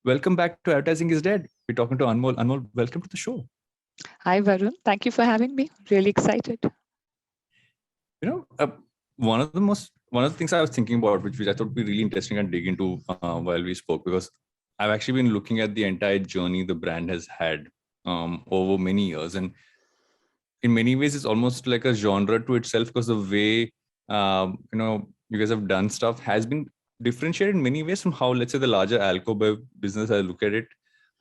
Welcome back to Advertising is Dead. We're talking to Anmol. Anmol, welcome to the show. Hi, Varun. Thank you for having me. Really excited. You know, one of the things I was thinking about, which I thought would be really interesting and dig into while we spoke, because I've actually been looking at the entire journey the brand has had over many years, and in many ways, it's almost like a genre to itself, because the way you guys have done stuff has been differentiated in many ways from how, let's say, the larger AlcoBev business, I look at it,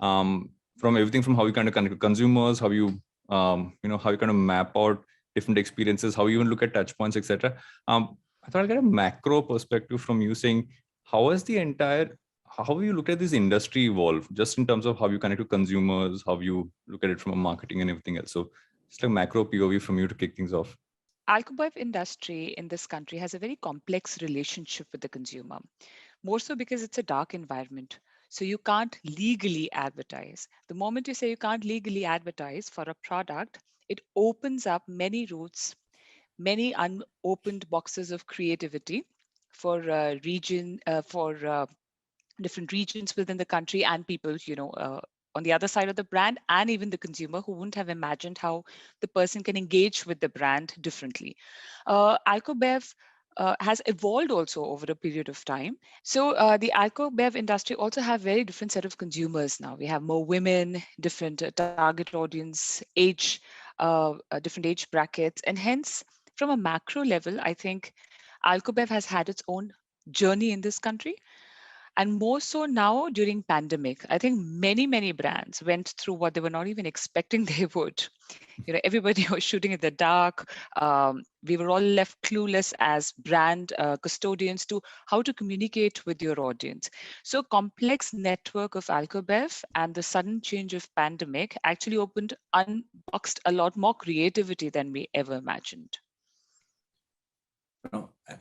from everything from how you kind of connect with consumers, how you how you kind of map out different experiences, how you even look at touch points, etc. I thought I'd get a macro perspective from you, saying how has how have you looked at this industry evolve, just in terms of how you connect with consumers, how you look at it from a marketing and everything else. So it's like macro POV from you to kick things off. AlcoBev industry in this country has a very complex relationship with the consumer, more so because it's a dark environment. So you can't legally advertise. The moment you say you can't legally advertise for a product, it opens up many routes, many unopened boxes of creativity for different regions within the country and people, on the other side of the brand, and even the consumer who wouldn't have imagined how the person can engage with the brand differently. AlcoBev has evolved also over a period of time. So the AlcoBev industry also have very different set of consumers now. We have more women, different target audience, different age brackets, and hence from a macro level, I think AlcoBev has had its own journey in this country, and more so now during pandemic. I think many brands went through what they were not even expecting they would. Everybody was shooting in the dark. We were all left clueless as brand custodians to how to communicate with your audience. So complex network of AlcoBev and the sudden change of pandemic actually unboxed a lot more creativity than we ever imagined.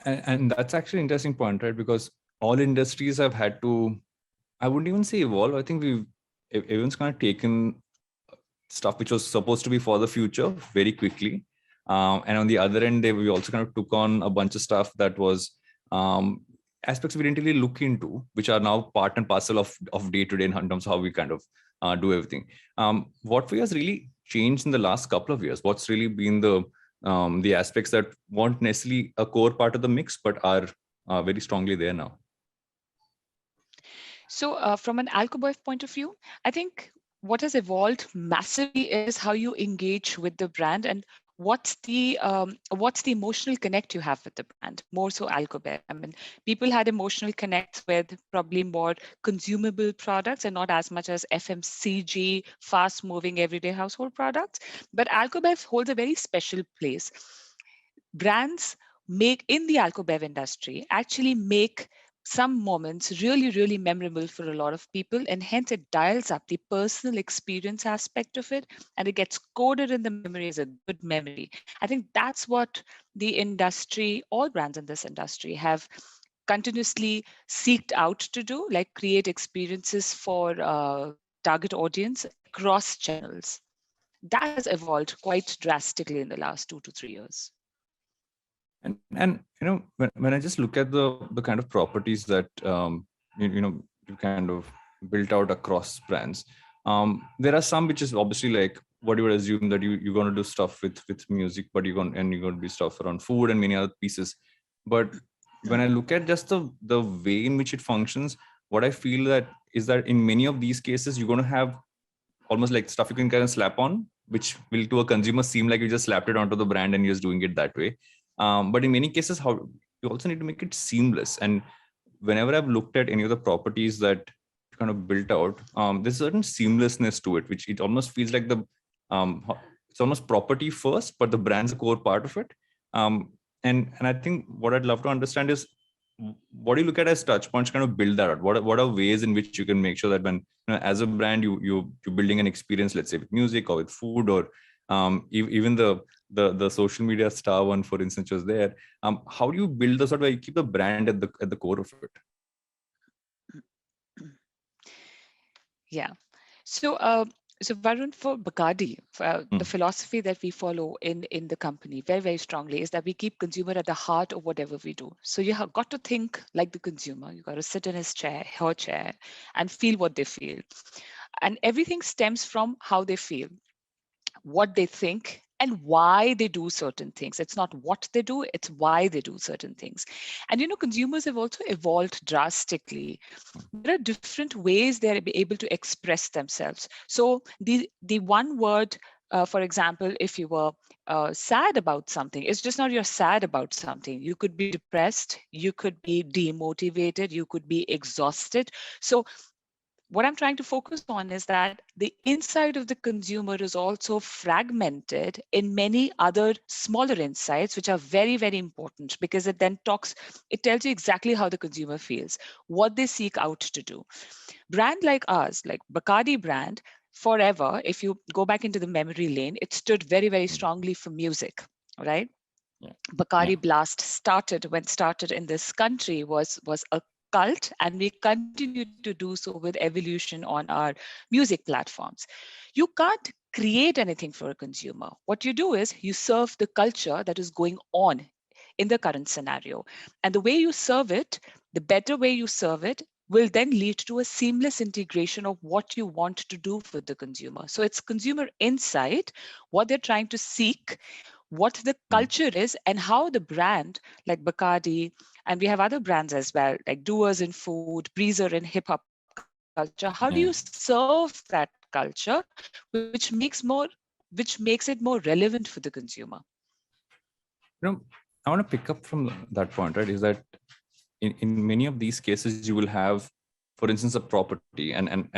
And that's actually an interesting point, right? Because all industries have had to, I wouldn't even say evolve. I think everyone's kind of taken stuff which was supposed to be for the future very quickly. And on the other end, we also kind of took on a bunch of stuff that was aspects we didn't really look into, which are now part and parcel of day to day in terms of how we kind of do everything. What for you has really changed in the last couple of years? What's really been the aspects that weren't necessarily a core part of the mix, but are very strongly there now? So from an AlcoBev point of view, I think what has evolved massively is how you engage with the brand and what's the emotional connect you have with the brand. More so AlcoBev. I mean, people had emotional connects with probably more consumable products and not as much as FMCG, fast-moving everyday household products. But AlcoBev holds a very special place. Brands in the AlcoBev industry actually make some moments really memorable for a lot of people, and hence it dials up the personal experience aspect of it, and it gets coded in the memory as a good memory. I think that's what the industry, all brands in this industry, have continuously seeked out to do, like create experiences for target audience across channels. That has evolved quite drastically in the last 2 to 3 years. And when I just look at the kind of properties that you kind of built out across brands, there are some which is obviously like what you would assume that you're going to do stuff with music, but you're going to be stuff around food and many other pieces. But when I look at just the way in which it functions, what I feel that is that in many of these cases you're going to have almost like stuff you can kind of slap on, which will to a consumer seem like you just slapped it onto the brand and you're just doing it that way. But in many cases, how you also need to make it seamless. And whenever I've looked at any of the properties that kind of built out, there's a certain seamlessness to it, which it almost feels like it's almost property first, but the brand's a core part of it. And I think what I'd love to understand is, what do you look at as touch points kind of build that out? What are ways in which you can make sure that when as a brand you're building an experience, let's say with music or with food, or even the social media star one, for instance, was there. How do you build the sort of where you keep the brand at the core of it? Yeah. So So Varun, for Bacardi, the philosophy that we follow in the company very, very strongly is that we keep consumer at the heart of whatever we do. So you have got to think like the consumer. You got to sit in his chair, her chair, and feel what they feel. And everything stems from how they feel, what they think, and why they do certain things. It's not what they do, it's why they do certain things. And consumers have also evolved drastically. There are different ways they're able to express themselves. So the one word, for example, if you were sad about something, it's just not you're sad about something. You could be depressed, you could be demotivated, you could be exhausted. So what I'm trying to focus on is that the inside of the consumer is also fragmented in many other smaller insights, which are very, very important, because it tells you exactly how the consumer feels, what they seek out to do. Brand like ours, like Bacardi brand, forever, if you go back into the memory lane, it stood very, very strongly for music, right? Yeah. Bacardi Blast started in this country was a cult, and we continue to do so with evolution on our music platforms. You can't create anything for a consumer. What you do is you serve the culture that is going on in the current scenario. And the way you serve it, the better way you serve it, will then lead to a seamless integration of what you want to do for the consumer. So it's consumer insight, what they're trying to seek, what the culture is, and how the brand like Bacardi, and we have other brands as well, like Doers in food, Breezer in hip hop culture. How do you serve that culture, which makes it more relevant for the consumer? I want to pick up from that point, right? Is that in many of these cases, you will have, for instance, a property. And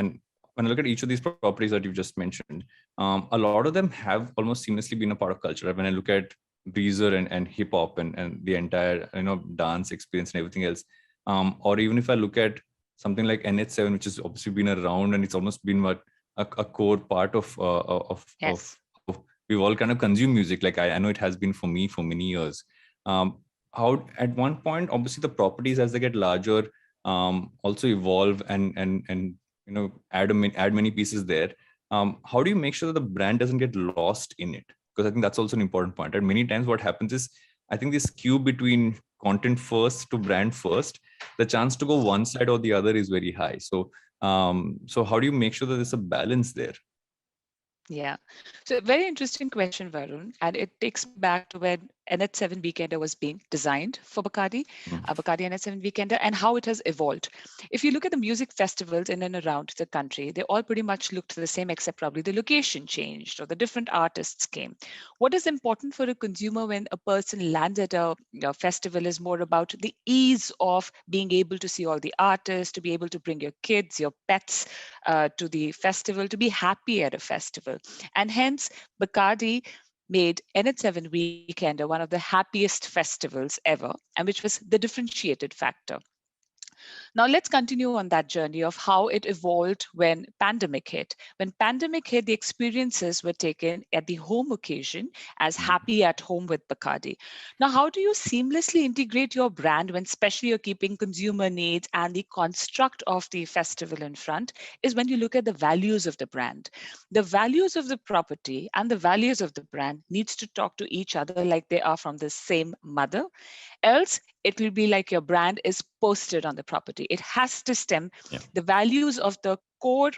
when I look at each of these properties that you've just mentioned, a lot of them have almost seamlessly been a part of culture. When I look at Breezer and hip hop and the entire, dance experience and everything else, or even if I look at something like NH7, which has obviously been around and it's almost been a core part Yes. of we've all kind of consumed music. Like I know it has been for me for many years. How at one point, obviously the properties as they get larger also evolve and add many pieces there. How do you make sure that the brand doesn't get lost in it? Because I think that's also an important point. And many times what happens is, I think this skew between content first to brand first, the chance to go one side or the other is very high. So how do you make sure that there's a balance there? Yeah. So very interesting question, Varun. And it takes me back to when NH7 Weekender was being designed for Bacardi, Bacardi NH7 Weekender, and how it has evolved. If you look at the music festivals in and around the country, they all pretty much looked the same, except probably the location changed or the different artists came. What is important for a consumer when a person lands at a festival is more about the ease of being able to see all the artists, to be able to bring your kids, your pets to the festival, to be happy at a festival. And hence, Bacardi made NH7 Weekender one of the happiest festivals ever, and which was the differentiated factor. Now let's continue on that journey of how it evolved when pandemic hit. When pandemic hit, the experiences were taken at the home occasion as happy at home with Bacardi. Now, how do you seamlessly integrate your brand when especially you're keeping consumer needs and the construct of the festival in front is when you look at the values of the brand. The values of the property and the values of the brand needs to talk to each other like they are from the same mother. Else, it will be like your brand is posted on the property. It has to stem, Yeah. the values of the core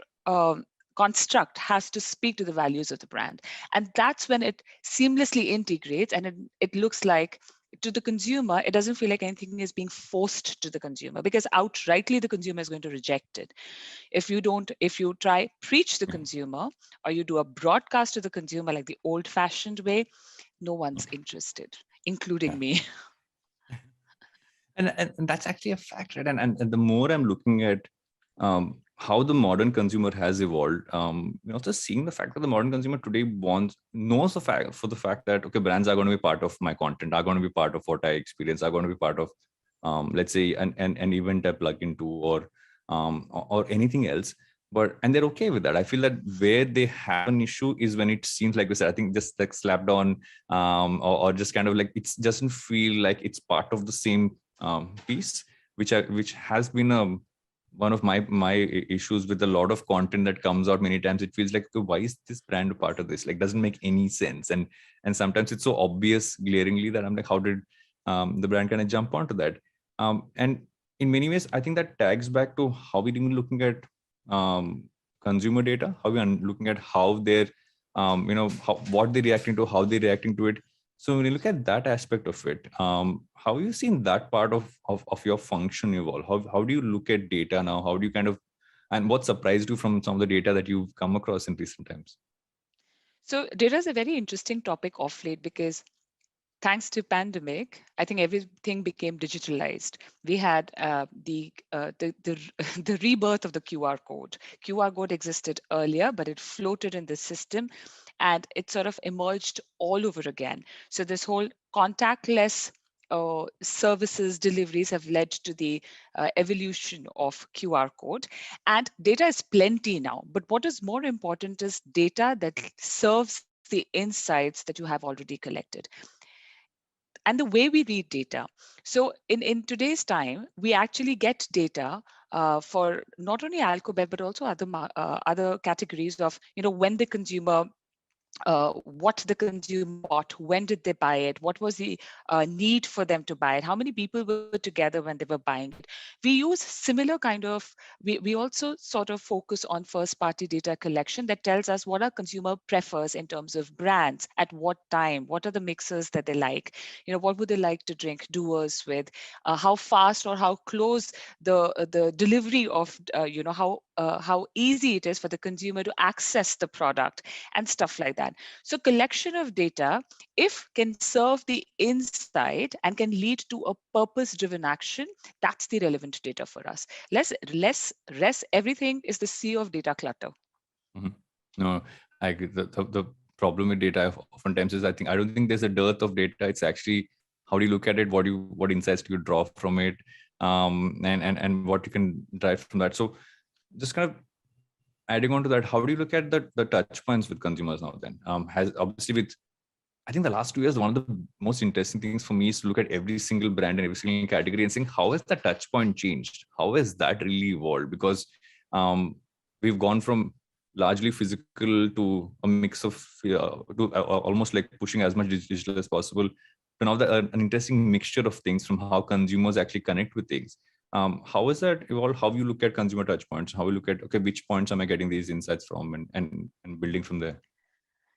construct has to speak to the values of the brand. And that's when it seamlessly integrates and it looks like to the consumer, it doesn't feel like anything is being forced to the consumer because outrightly the consumer is going to reject it. If you try preach the consumer or you do a broadcast to the consumer like the old fashioned way, no one's interested, including Yeah. me. And that's actually a fact, right? And the more I'm looking at how the modern consumer has evolved, just seeing the fact that the modern consumer today knows the fact that, okay, brands are going to be part of my content, are going to be part of what I experience, are going to be part of, let's say, an event I plug into, or anything else. And they're okay with that. I feel that where they have an issue is when it seems like we said, I think just like slapped on, or just kind of like it doesn't feel like it's part of the same piece, which has been one of my issues with a lot of content that comes out. Many times it feels like, okay, why is this brand a part of this? Like, doesn't make any sense. And sometimes it's so obvious glaringly that I'm like, how did the brand kind of jump onto that? And in many ways, I think that tags back to how we're even looking at consumer data, how we are looking at how they're, what they're reacting to, how they're reacting to it. So when you look at that aspect of it, how have you seen that part of your function evolve? How do you look at data now? How do you kind of, and what surprised you from some of the data that you've come across in recent times? So data is a very interesting topic of late because thanks to pandemic, I think everything became digitalized. We had the the rebirth of the QR code. QR code existed earlier, but it floated in the system, and it sort of emerged all over again. So this whole contactless services deliveries have led to the evolution of QR code, and data is plenty now. But what is more important is data that serves the insights that you have already collected and the way we read data. So in today's time, we actually get data for not only AlcoBev but also other categories of when the consumer what the consumer bought, when did they buy it, what was the need for them to buy it, how many people were together when they were buying it. We use similar kind of, we also sort of focus on first party data collection that tells us what our consumer prefers in terms of brands, at what time, what are the mixers that they like, what would they like to drink doers with, how fast or how close the delivery of, how easy it is for the consumer to access the product and stuff like that. So collection of data, if can serve the insight and can lead to a purpose-driven action, that's the relevant data for us. Less, everything is the sea of data clutter. Mm-hmm. No, I agree. The problem with data oftentimes is, I don't think there's a dearth of data. It's actually how do you look at it, what insights do you draw from it, and what you can drive from that. So just kind of adding on to that, how do you look at the touch points with consumers now then? Has obviously with, I think the last 2 years, one of the most interesting things for me is to look at every single brand and every single category and saying, how has the touch point changed? How has that really evolved? Because we've gone from largely physical to a mix of to almost like pushing as much digital as possible to now an interesting mixture of things from how consumers actually connect with things. How has that evolved? How you look at consumer touch points? How you look at, okay, which points am I getting these insights from, and building from there?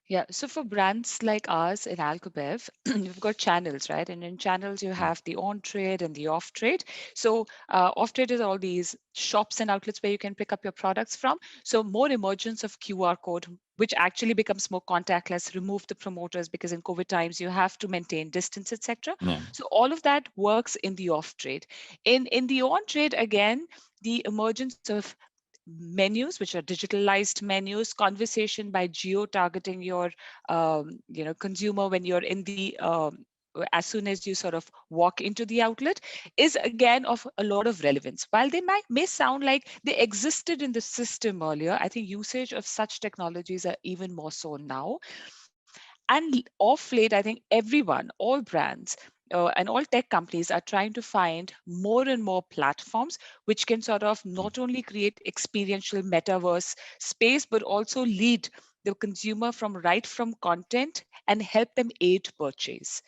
Yeah, so for brands like ours in AlcoBev, you've got channels, right? And in channels, you have the on-trade and the off-trade. So off-trade is all these shops and outlets where you can pick up your products from. So more emergence of QR code, which actually becomes more contactless, remove the promoters because in COVID times, you have to maintain distance, etc. Yeah. So all of that works in the off-trade. In the on-trade, again, the emergence of menus, which are digitalized menus, conversation by geo-targeting your consumer when you're in the as soon as you sort of walk into the outlet, is again of a lot of relevance. While they may sound like they existed in the system earlier, I think usage of such technologies are even more so now. And off late, I think everyone, all brands, and all tech companies are trying to find more and more platforms which can sort of not only create experiential metaverse space, but also lead the consumer from content and help them aid purchase.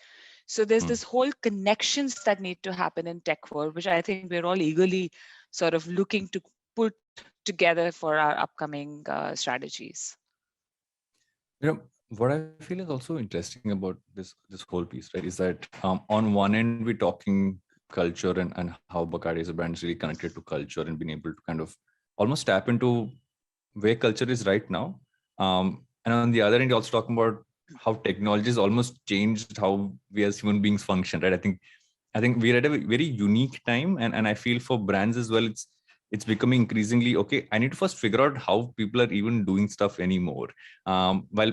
So there's this whole connections that need to happen in tech world, which I think we're all eagerly sort of looking to put together for our upcoming strategies. What I feel is also interesting about this whole piece, right, is that on one end we're talking culture and how Bacardi as a brand is really connected to culture and being able to kind of almost tap into where culture is right now. And on the other end, you're also talking about how technology has almost changed how we as human beings function, right? I think we're at a very unique time, and I feel for brands as well, it's becoming increasingly okay. I need to first figure out how people are even doing stuff anymore. While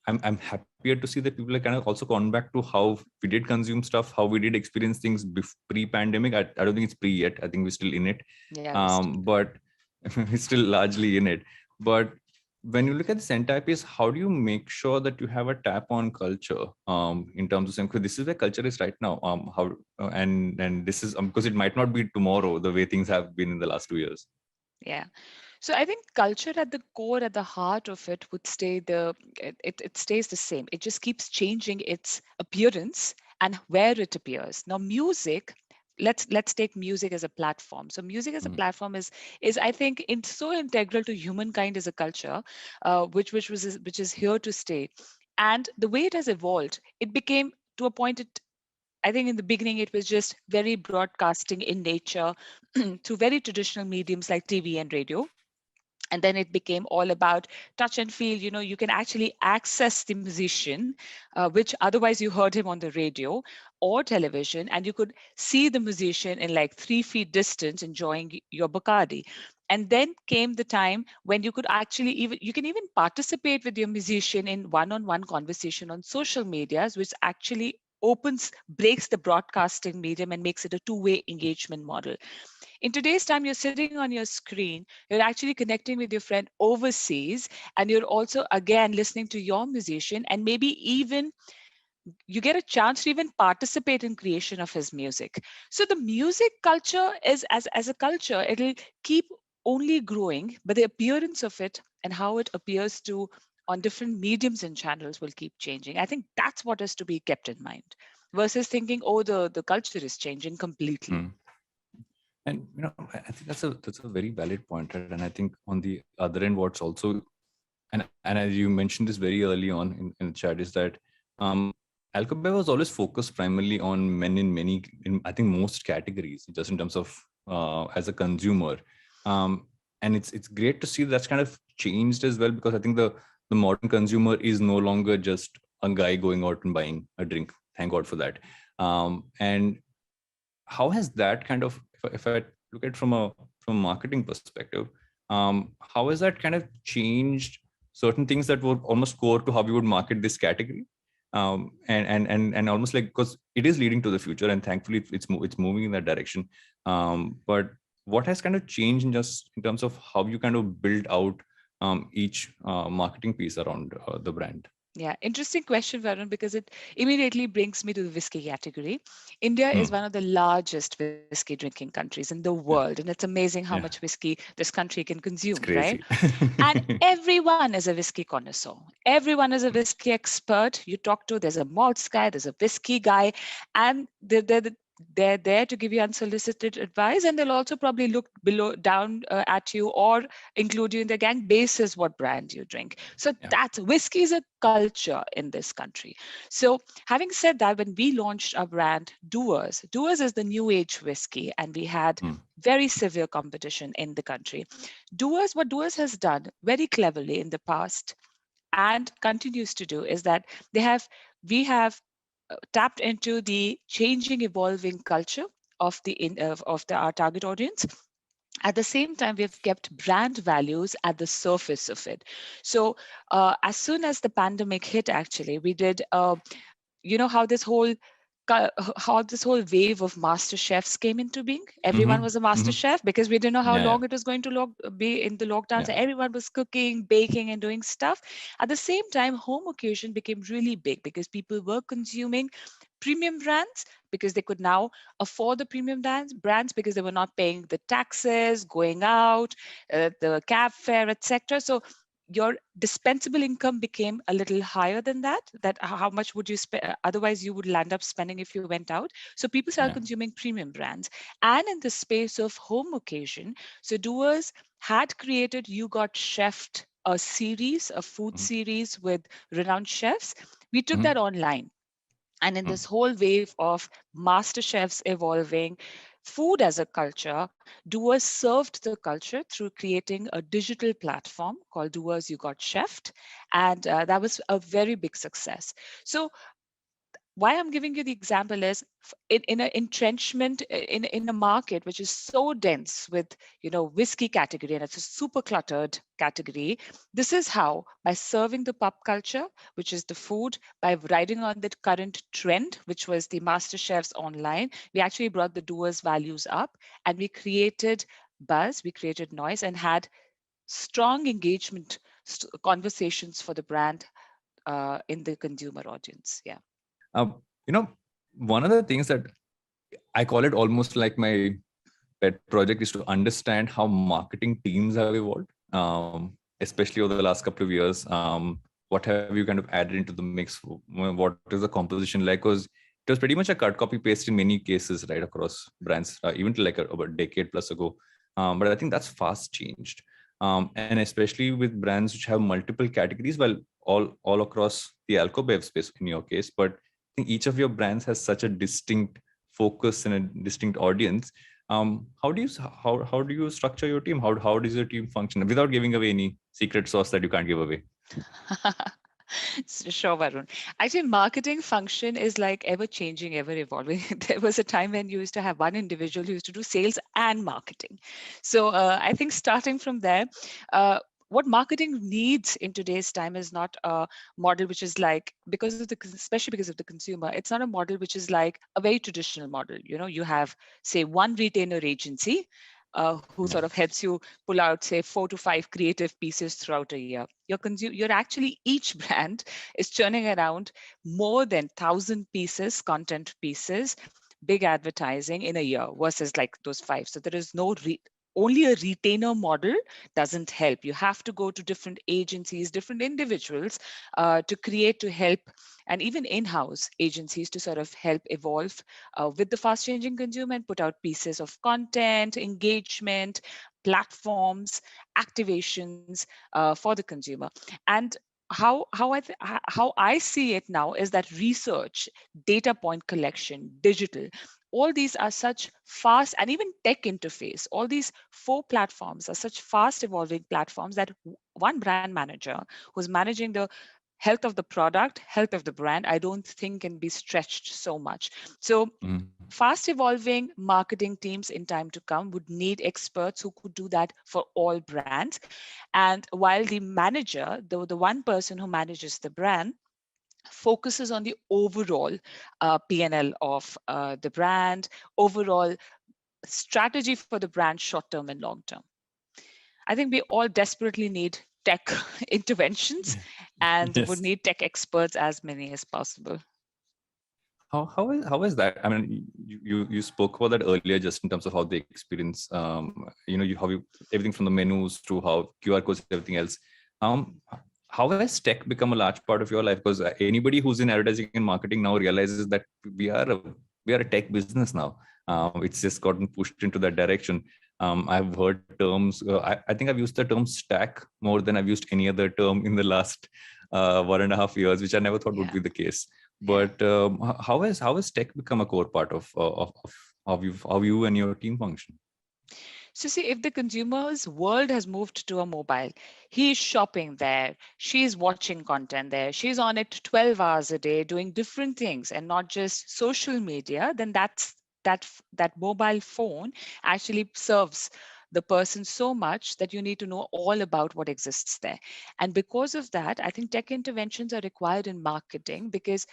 I'm happier to see that people are kind of also gone back to how we did consume stuff, how we did experience things pre-pandemic. I don't think it's pre yet. I think we're still in it, Yeah, we still. but we're still largely in it. But when you look at this entire piece, how do you make sure that you have a tap on culture in terms of saying, "Okay, this is where culture is right now. How and this is because it might not be tomorrow the way things have been in the last 2 years." Yeah. So I think culture at the core, at the heart of it, would stay it stays the same. It just keeps changing its appearance and where it appears. Now, music. Let's take music as a platform. So music as a Mm, platform is I think so integral to humankind as a culture, which is here to stay. And the way it has evolved, it became to a point. I think in the beginning it was just very broadcasting in nature through very traditional mediums like TV and radio. And then it became all about touch and feel. You can actually access the musician, which otherwise you heard him on the radio or television, and you could see the musician in like 3 feet distance enjoying your Bacardi. And then came the time when you could actually even you can even participate with your musician in one-on-one conversation on social medias, which actually breaks the broadcasting medium and makes it a two-way engagement model. In today's time, you're sitting on your screen, you're actually connecting with your friend overseas, and you're also again listening to your musician, and maybe even you get a chance to even participate in creation of his music. So the music culture is as a culture, it'll keep only growing, but the appearance of it and how it appears to on different mediums and channels will keep changing. I think that's what is to be kept in mind versus thinking, oh, the culture is changing completely. mm. And I think that's a very valid point, right? And I think on the other end, what's also and as you mentioned this very early on in the chat is that AlcoBev was always focused primarily on men in I think most categories, just in terms of as a consumer. And it's great to see that's kind of changed as well, because I think the modern consumer is no longer just a guy going out and buying a drink. Thank God for that. And how has that kind of, if I look at it from a marketing perspective, how has that kind of changed certain things that were almost core to how we would market this category, and almost like, because it is leading to the future and thankfully it's moving in that direction, but what has kind of changed in just in terms of how you kind of build out each marketing piece around the brand? Yeah, interesting question, Varun, because it immediately brings me to the whiskey category. India is Hmm. one of the largest whiskey drinking countries in the Yeah, world, and it's amazing how much yeah, whiskey this country can it's consume, right? crazy. And everyone is a whiskey connoisseur. Everyone is a whiskey expert. You talk to, there's a malts guy, there's a whiskey guy, and they're there to give you unsolicited advice, and they'll also probably look below down at you or include you in their gang basis what brand you drink. So Yeah. that's whiskey is a culture in this country. So having said that, when we launched our brand Doers is the new age whiskey, and we had Hmm. very severe competition in the country. What Doers has done very cleverly in the past and continues to do is that we have tapped into the changing, evolving culture of our target audience. At the same time, we've kept brand values at the surface of it. So as soon as the pandemic hit, actually, we did you know how this whole how this whole wave of master chefs came into being. Everyone Mm-hmm. was a master Mm-hmm. chef because we didn't know how Yeah, yeah, long it was going to be in the lockdown. So yeah. everyone was cooking, baking, and doing stuff. At the same time, home occasion became really big because people were consuming premium brands because they could now afford the premium brands because they were not paying the taxes, going out, the cab fare, etc. So your dispensable income became a little higher than that how much would you spend otherwise you would land up spending if you went out. So people started Yeah. consuming premium brands. And in the space of home occasion, so Doers had created You Got Chefed, a food Mm-hmm. series with renowned chefs. We took Mm-hmm. that online, and in this whole wave of master chefs evolving, food as a culture, Doers served the culture through creating a digital platform called Doers You Got Chefed. And that was a very big success. So why I'm giving you the example is in an entrenchment in a market which is so dense with whiskey category, and it's a super cluttered category. This is how, by serving the pop culture, which is the food, by riding on the current trend, which was the master chefs online, we actually brought the doers values up, and we created buzz, we created noise, and had strong engagement conversations for the brand in the consumer audience. Yeah. You know, one of the things that I call it almost like my pet project is to understand how marketing teams have evolved, especially over the last couple of years. What have you kind of added into the mix? What is the composition like? Because it was pretty much a cut, copy, paste in many cases, right, across brands, even to like about a decade plus ago. But I think that's fast changed. And especially with brands which have multiple categories, well, all across the AlcoBev space in your case, but I think each of your brands has such a distinct focus and a distinct audience. How do you structure your team? How does your team function without giving away any secret sauce that you can't give away? Sure, Varun. Actually, marketing function is like ever changing, ever evolving. There was a time when you used to have one individual who used to do sales and marketing. So I think starting from there, what marketing needs in today's time is not a model which is like, because of the, especially because of the consumer, it's not a model which is like a very traditional model. You know, you have, say, one retainer agency who sort of helps you pull out, say, 4 to 5 creative pieces throughout a year. You're actually, each brand is churning around more than 1,000 pieces, content pieces, big advertising in a year versus like those 5. So there is no only a retainer model doesn't help. You have to go to different agencies, different individuals to create, to help, and even in-house agencies to sort of help evolve with the fast-changing consumer and put out pieces of content, engagement, platforms, activations for the consumer. And how I see it now is that research, data point collection, digital, all these are such fast, and even tech interface, all these 4 platforms are such fast evolving platforms that one brand manager who's managing the health of the product, health of the brand, I don't think can be stretched so much. So fast evolving marketing teams in time to come would need experts who could do that for all brands. And while the manager, the one person who manages the brand, focuses on the overall P&L of the brand, overall strategy for the brand, short term and long term. I think we all desperately need tech interventions and would Yes. need tech experts as many as possible. How is that? I mean, you spoke about that earlier, just in terms of how they experience, how you everything from the menus to how QR codes, everything else. Um, how has tech become a large part of your life? Because anybody who's in advertising and marketing now realizes that we are a tech business now. It's just gotten pushed into that direction. I've heard terms. I think I've used the term stack more than I've used any other term in the last 1.5 years, which I never thought would be the case. But how has tech become a core part of how you and your team function? So see, if the consumer's world has moved to a mobile, he's shopping there, she's watching content there, she's on it 12 hours a day doing different things and not just social media, then that mobile phone actually serves the person so much that you need to know all about what exists there. And because of that, I think tech interventions are required in marketing because,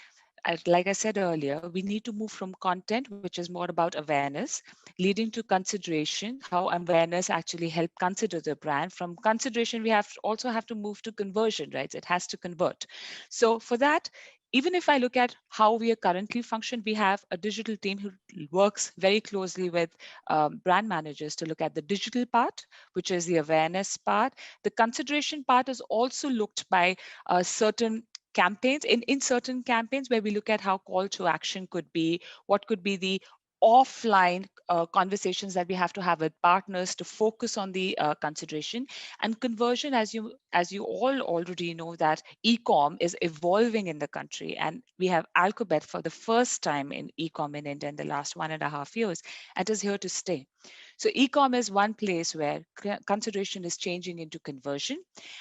like I said earlier, we need to move from content, which is more about awareness, leading to consideration, how awareness actually help consider the brand. From consideration, we also have to move to conversion, right? It has to convert. So for that, even if I look at how we are currently functioned, we have a digital team who works very closely with brand managers to look at the digital part, which is the awareness part. The consideration part is also looked by certain campaigns, in certain campaigns where we look at how call to action could be, what could be the offline conversations that we have to have with partners to focus on the consideration and conversion. As you all already know, that e-com is evolving in the country, and we have AlcoBev for the first time in e-com in India in the last 1.5 years, and is here to stay. So e-com is one place where consideration is changing into conversion.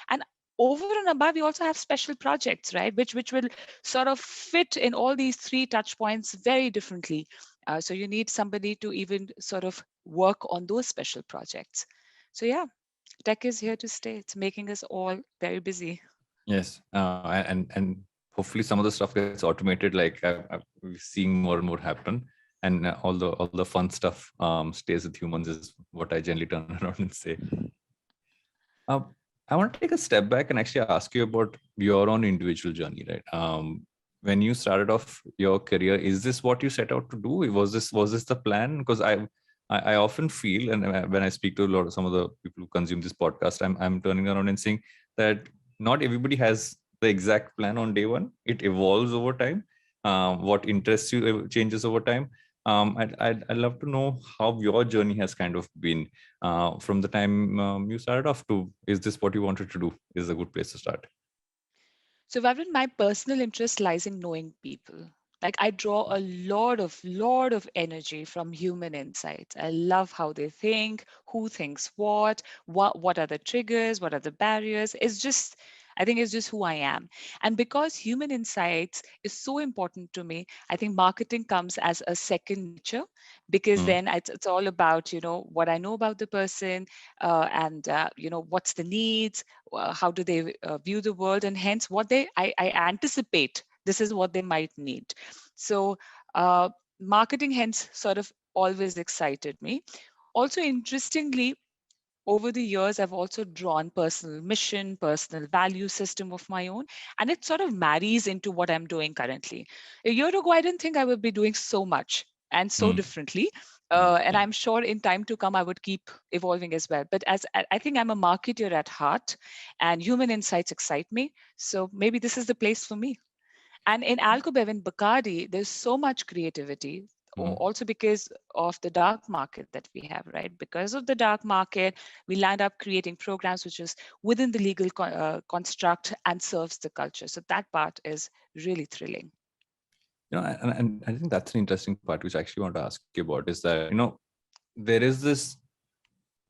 And over and above, we also have special projects, right, which will sort of fit in all these 3 touch points very differently. So you need somebody to even sort of work on those special projects. So yeah, tech is here to stay. It's making us all very busy. Yes, and hopefully some of the stuff gets automated. Like we're seeing more and more happen, and all the fun stuff stays with humans is what I generally turn around and say. Uh, I want to take a step back and actually ask you about your own individual journey, right? When you started off your career, is this what you set out to do? Was this the plan? Because I often feel, and when I speak to a lot of some of the people who consume this podcast, I'm turning around and saying that not everybody has the exact plan on day one. It evolves over time. What interests you changes over time. I'd love to know how your journey has kind of been from the time you started off to, is this what you wanted to do, is a good place to start. So, Varun, my personal interest lies in knowing people. Like I draw a lot of energy from human insights. I love how they think, who thinks what are the triggers, what are the barriers. I think it's just who I am. And because human insights is so important to me, I think marketing comes as a second nature because Mm, then it's all about, what I know about the person and, what's the needs, how do they view the world, and hence I anticipate this is what they might need. So uh, marketing hence sort of always excited me. Also interestingly, over the years I've also drawn personal mission, personal value system of my own, and it sort of marries into what I'm doing currently. A year ago I didn't think I would be doing so much and so mm, differently, and yeah. I'm sure in time to come I would keep evolving as well. But as I think I'm a marketer at heart, and human insights excite me, so maybe this is the place for me. And in AlcoBev and Bacardi, there's so much creativity, Mm. also because of the dark market that we have, right? Because of the dark market, we land up creating programs which is within the legal construct and serves the culture. So that part is really thrilling. And I think that's an interesting part which I actually want to ask you about, is that there is this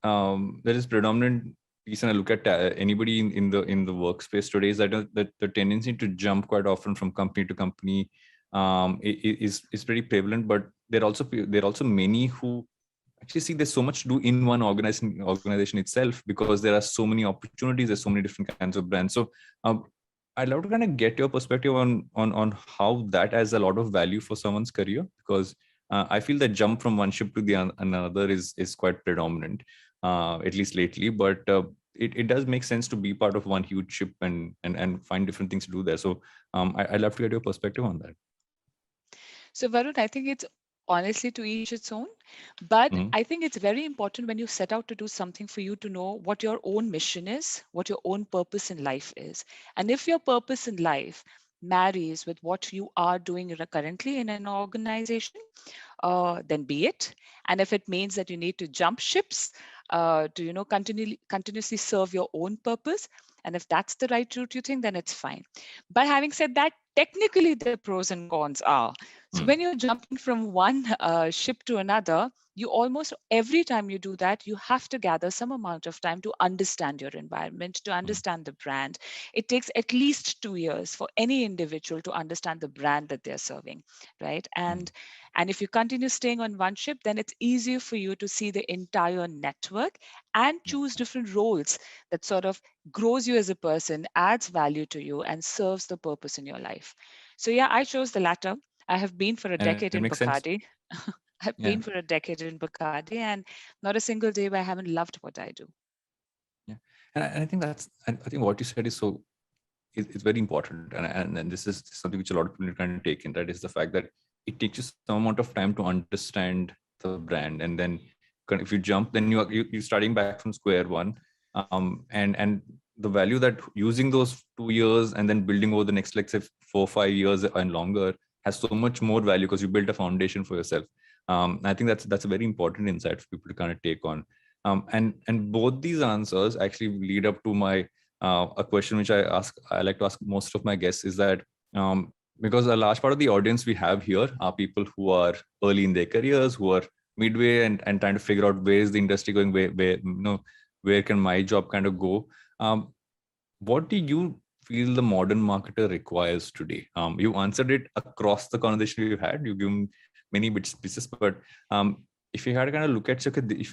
there is predominant piece, and I look at anybody in the workspace today, is that the tendency to jump quite often from company to company is pretty prevalent. But there are also many who actually see there's so much to do in one organization itself, because there are so many opportunities, there's so many different kinds of brands. So um, I'd love to kind of get your perspective on how that has a lot of value for someone's career, because I feel that jump from one ship to the another is quite predominant, at least lately. But it does make sense to be part of one huge ship and find different things to do there. So I'd love to get your perspective on that. So, Varun, I think it's honestly to each its own. But Mm, I think it's very important when you set out to do something for you to know what your own mission is, what your own purpose in life is. And if your purpose in life marries with what you are doing currently in an organization, then be it. And if it means that you need to jump ships to continuously serve your own purpose, and if that's the right route you think, then it's fine. But having said that, technically the pros and cons are. So when mm, you're jumping from one ship to another, you almost every time you do that, you have to gather some amount of time to understand your environment, to mm, understand the brand. It takes at least 2 years for any individual to understand the brand that they're serving, right? mm, And if you continue staying on one ship, then it's easier for you to see the entire network and yeah. choose different roles that sort of grows you as a person, adds value to you, and serves the purpose in your life. So, yeah, I chose the latter. I have been for a And it decade makes in sense. Bacardi. I've Yeah. been for a decade in Bacardi, and not a single day where I haven't loved what I do. Yeah, and I think I think what you said is so is very important, and this is something which a lot of people kind of take in, right? Is the fact that it takes you some amount of time to understand the brand, and then if you jump, then you're starting back from square one, and the value that using those 2 years and then building over the next, like, say, 4 or 5 years and longer, has so much more value because you built a foundation for yourself. I think that's a very important insight for people to kind of take on. And both these answers actually lead up to my a question which I like to ask most of my guests, is that because a large part of the audience we have here are people who are early in their careers, who are midway and trying to figure out where is the industry going, where can my job kind of go. What do you feel the modern marketer requires today? You answered it across the conversation we've had. You've given many bits pieces, but if you had to kind of look at, okay,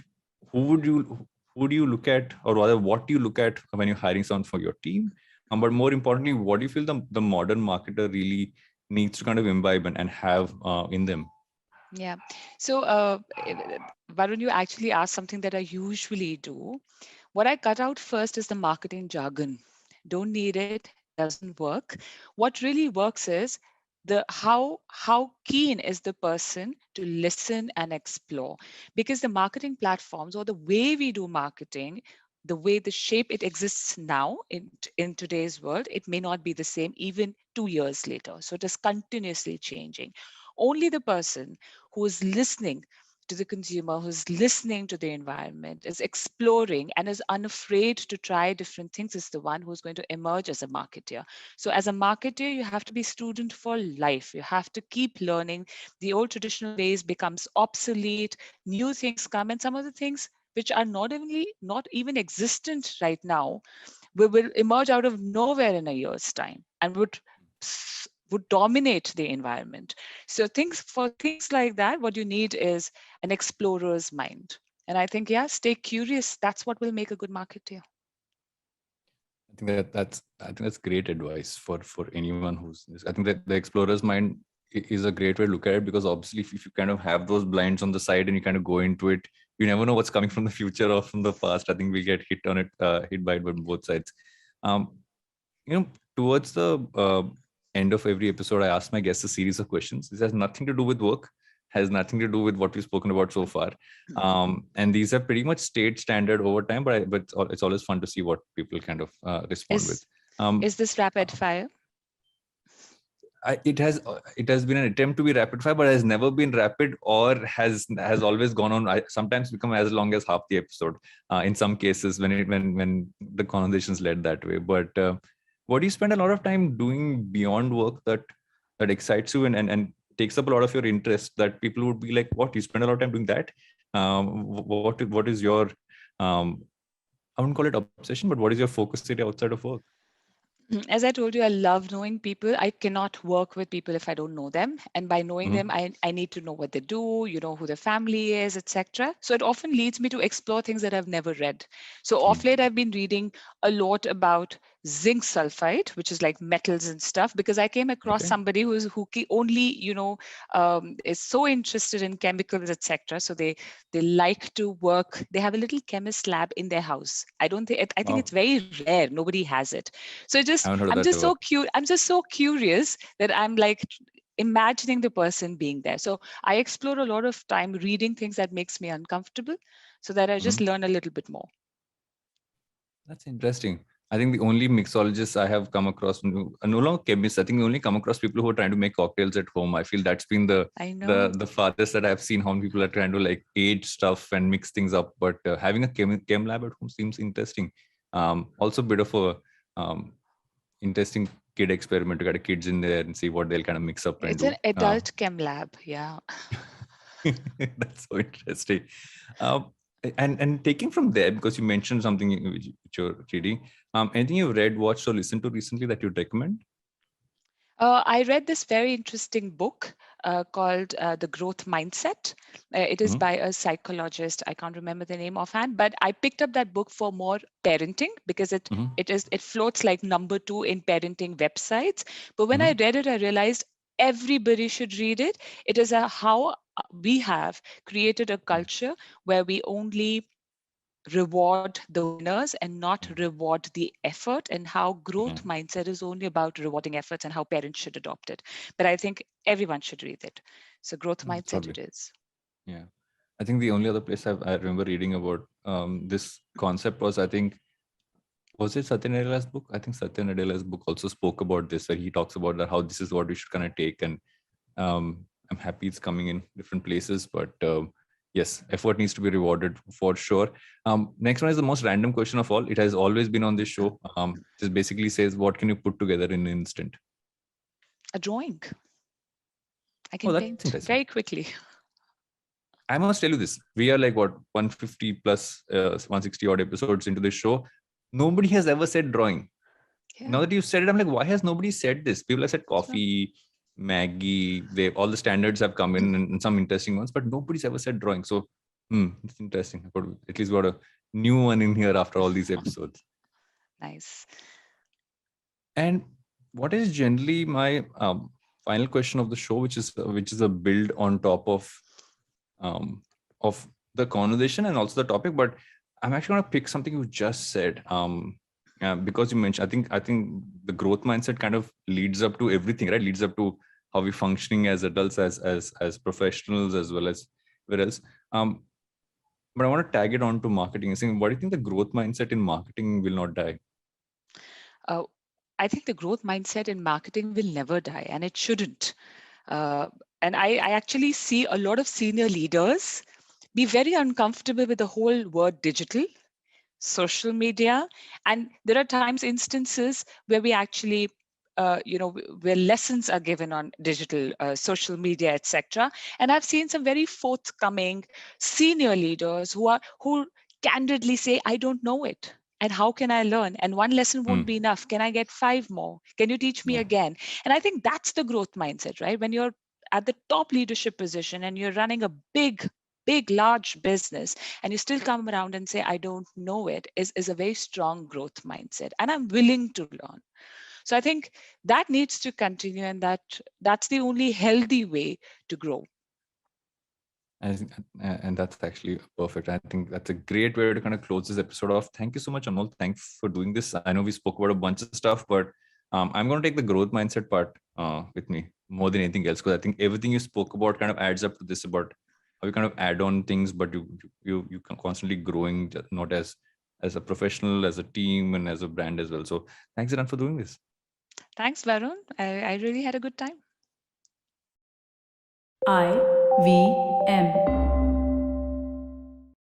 who would you who do you look at, or rather, what do you look at when you're hiring someone for your team? But more importantly, what do you feel the modern marketer really needs to kind of imbibe and have in them? Yeah. So, Varun, you actually asked something that I usually do, What I cut out first is the marketing jargon. Don't need it, doesn't work. What really works is the how keen is the person to listen and explore. Because the marketing platforms, or the way we do marketing, the way the shape it exists now in today's world, it may not be the same even 2 years later. So it is continuously changing. Only the person who is listening to the consumer, who's listening to the environment, is exploring and is unafraid to try different things, is the one who's going to emerge as a marketer. So as a marketer, you have to be student for life. You have to keep learning. The old traditional ways becomes obsolete, new things come, and some of the things which are not even existent right now will emerge out of nowhere in a year's time and would dominate the environment. So things like that, what you need is an explorer's mind. And I think, yeah, stay curious. That's what will make a good marketer. I think that's great advice for anyone who's. I think that the explorer's mind is a great way to look at it, because obviously if you kind of have those blinds on the side and you kind of go into it, you never know what's coming from the future or from the past. I think we get hit by it on both sides. Um, Towards the end of every episode, I ask my guests a series of questions. This has nothing to do with work, has nothing to do with what we've spoken about so far. And these have pretty much stayed standard over time, but it's always fun to see what people kind of respond with. Is is this rapid fire? It has been an attempt to be rapid fire, but has never been rapid, or has always gone on. Sometimes become as long as half the episode. In some cases, when the conversations led that way. But what do you spend a lot of time doing beyond work that excites you and takes up a lot of your interest? That people would be like, "What, you spend a lot of time doing that?" What is your I wouldn't call it obsession, but what is your focus area outside of work? As I told you, I love knowing people. I cannot work with people if I don't know them. And by knowing them, Mm-hmm. I need to know what they do, who their family is, etc. So it often leads me to explore things that I've never read. So off late, I've been reading a lot about zinc sulfide, which is like metals and stuff, because I came across Okay. somebody only, is so interested in chemicals, etc. So they like to work. They have a little chemist lab in their house. I think it's Wow. very rare. Nobody has it. So I haven't heard of that ever. I'm just so curious that I'm like imagining the person being there. So I explore a lot of time reading things that makes me uncomfortable, so that I just Mhm. learn a little bit more. That's interesting. I think the only mixologists I have come across, no longer chemists, I think we only come across people who are trying to make cocktails at home. I feel that's been the I the know. the farthest that I've seen how people are trying to like age stuff and mix things up. But having a chem lab at home seems interesting. Also, a bit of a um, interesting kid experiment to get the kids in there and see what they'll kind of mix up and It's an do. adult chem lab. Yeah. That's so interesting. Um, and taking from there, because you mentioned something which you're reading, anything you've read, watched, or listened to recently that you'd recommend? I read this very interesting book called The Growth Mindset. It is Mm-hmm. by a psychologist. I can't remember the name offhand, but I picked up that book for more parenting, because Mm-hmm. it floats like number two in parenting websites. But when I Mm-hmm. read it, I realized everybody should read it. It is a how we have created a culture where we only reward the winners and not reward the effort, and how growth Mm-hmm. mindset is only about rewarding efforts and how parents should adopt it. But I think everyone should read it. So growth That's mindset lovely. it is. Yeah. I think the only other place I remember reading about this concept was, I think, was it Satya Nadella's book? I think Satya Nadella's book also spoke about this, where he talks about that how this is what we should kind of take. And I'm happy it's coming in different places, but yes, effort needs to be rewarded for sure. Next one is the most random question of all. It has always been on this show. Just basically says, what can you put together in an instant? A drawing. I Oh, can that's paint interesting. very quickly. I must tell you this. We are like, what, 150 plus 160 odd episodes into this show. Nobody has ever said drawing. Now Yeah, that you said it, I'm like, why has nobody said this? People have said so coffee, Maggie, they all the standards have come in and some interesting ones, but nobody's ever said drawing. So it's interesting. At least got a new one in here after all these episodes. nice. And what is generally my final question of the show, which is a build on top um, of the conversation and also the topic. But I'm actually going to pick something you just said. Because you mentioned, I think the growth mindset kind of leads up to everything, right? Leads up to how we're functioning as adults, as professionals, as well as where else. But I want to tag it on to marketing and saying, what do you think the growth mindset in marketing will not die? Uh, I think the growth mindset in marketing will never die, and it shouldn't. And I actually see a lot of senior leaders be very uncomfortable with the whole word digital, social media, and there are times instances where we actually where lessons are given on digital, social media, etc. And I've seen some very forthcoming senior leaders who candidly say, I don't know it, and how can I learn? And one lesson won't be enough. Can I get 5 more? Can you teach me again? And I think that's the growth mindset, right? When you're at the top leadership position and you're running a big large business, and you still come around and say, I don't know it, is a very strong growth mindset, and I'm willing to learn. So I think that needs to continue, and that's the only healthy way to grow. And that's actually perfect. I think that's a great way to kind of close this episode off. Thank you so much, Anmol. Thanks for doing this. I know we spoke about a bunch of stuff, but I'm going to take the growth mindset part with me more than anything else, because I think everything you spoke about kind of adds up to this about how you kind of add on things, but you can constantly growing, not as a professional, as a team, and as a brand as well. So thanks, Iran, for doing this. Thanks, Varun. I really had a good time. IVM.